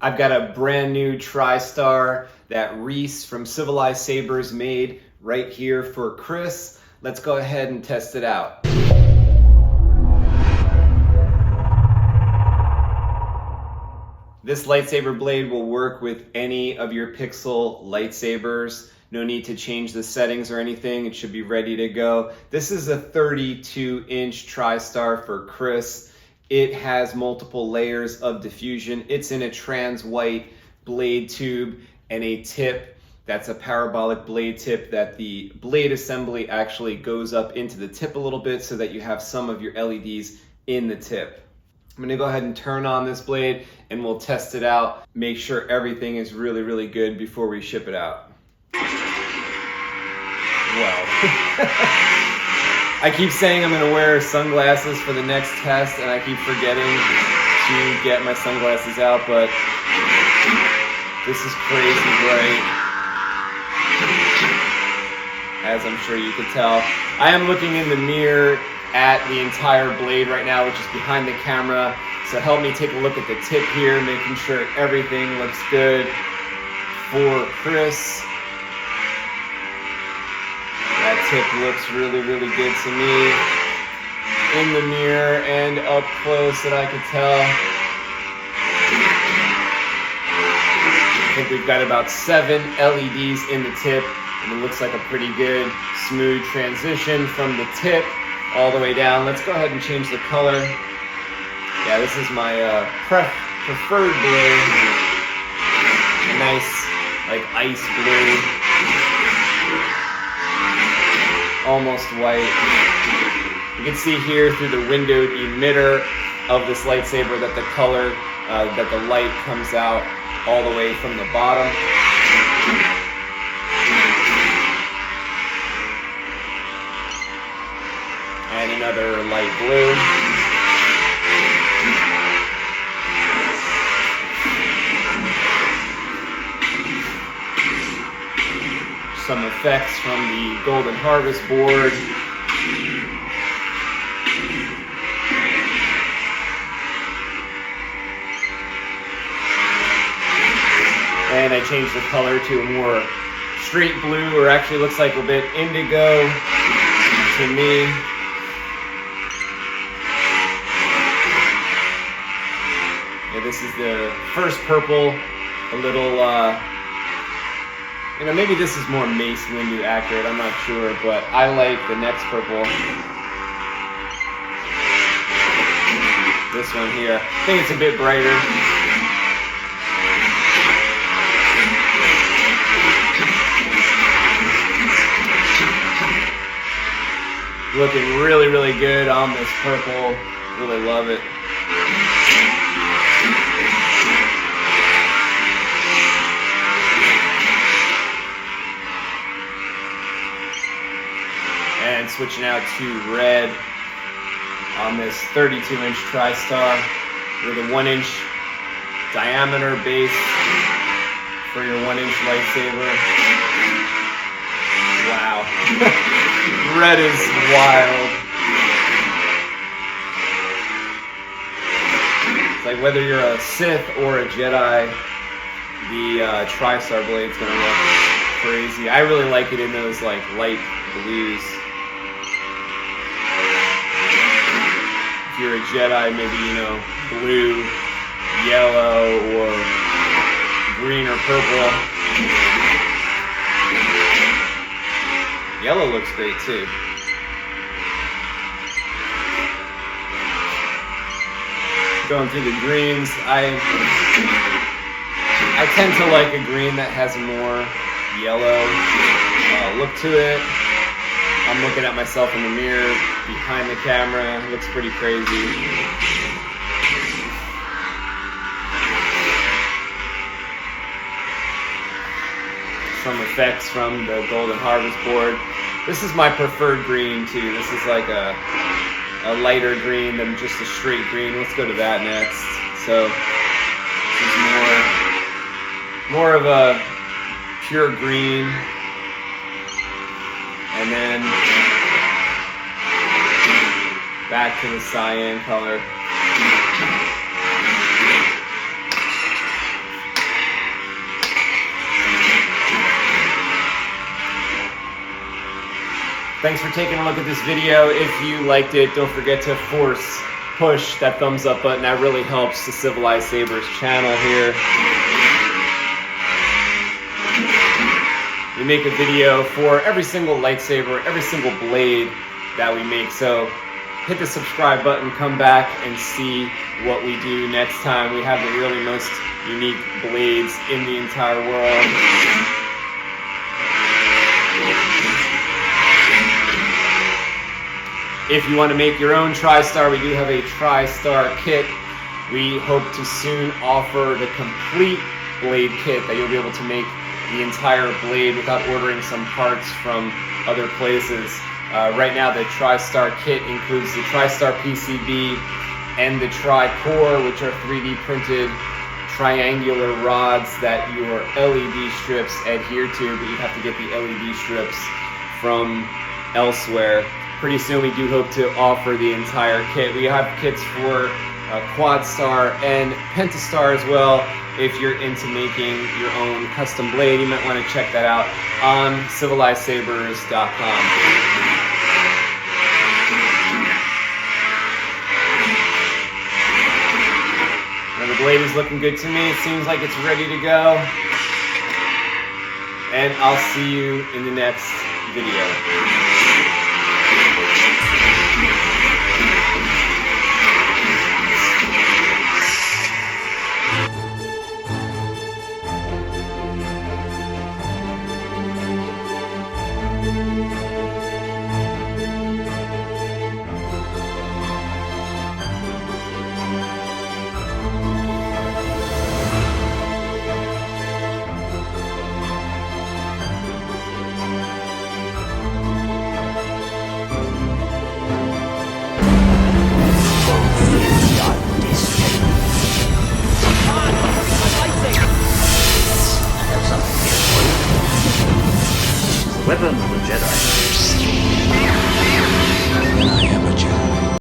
I've got a brand new tristar that Reese from Civilized Sabers made right here for Chris. Let's go ahead and test it out. This lightsaber blade will work with any of your Pixel lightsabers. No need to change the settings or anything. It should be ready to go. This is a 32-inch tristar for Chris. It has multiple layers of diffusion. It's in a trans white blade tube and a tip that's a parabolic blade tip that the blade assembly actually goes up into the tip a little bit so that you have some of your LEDs in the tip. I'm gonna go ahead and turn on this blade and we'll test it out. Make sure everything is really, really good before we ship it out. Well, I keep saying I'm gonna wear sunglasses for the next test and I keep forgetting to get my sunglasses out, but this is crazy bright, as I'm sure you could tell. I am looking in the mirror at the entire blade right now, which is behind the camera. So help me take a look at the tip here, making sure everything looks good for Chris. That tip looks really, really good to me in the mirror and up close that I could tell. I think we've got about 7 LEDs in the tip, and it looks like a pretty good, smooth transition from the tip all the way down. Let's go ahead and change the color. Yeah, this is my preferred blue. Nice, like ice blue. Almost white. You can see here through the windowed emitter of this lightsaber that the color, that the light comes out all the way from the bottom. And another light blue. Some effects from the Golden Harvest board. And I changed the color to a more straight blue, or actually looks like a bit indigo to me. Yeah, this is the first purple, a little, maybe this is more Mace Windu accurate, I'm not sure, but I like the next purple. This one here. I think it's a bit brighter. Looking really, really good on this purple. Really love it. And switching out to red on this 32-inch tristar with a 1-inch diameter base for your 1-inch lightsaber. Wow. Red is wild. It's like whether you're a Sith or a Jedi, the tristar blade's gonna look crazy. I really like it in those like light blues. If you're a Jedi, maybe, blue, yellow, or green or purple. Yellow looks great too. Going through the greens, I tend to like a green that has a more yellow look to it. I'm looking at myself in the mirror behind the camera. It looks pretty crazy. Some effects from the Golden Harvest board. This is my preferred green too. This is like a lighter green than just a straight green. Let's go to that next. So this is more of a pure green. And then back to the cyan color. Thanks for taking a look at this video. If you liked it, don't forget to push that thumbs up button. That really helps the Civilized Sabers channel here. We make a video for every single lightsaber, every single blade that we make. So hit the subscribe button, come back and see what we do next time. We have the really most unique blades in the entire world. If you want to make your own tristar, we do have a tristar kit. We hope to soon offer the complete blade kit that you'll be able to make the entire blade without ordering some parts from other places. Right now the tristar kit includes the tristar PCB and the tri-core, which are 3D printed triangular rods that your LED strips adhere to, but you have to get the LED strips from elsewhere. Pretty soon we do hope to offer the entire kit. We have kits for QuadStar and PENTA-STAR as well. If you're into making your own custom blade, you might want to check that out on CivilizedSabers.com. Now the blade is looking good to me. It seems like it's ready to go. And I'll see you in the next video. Weapon of the Jedi. I am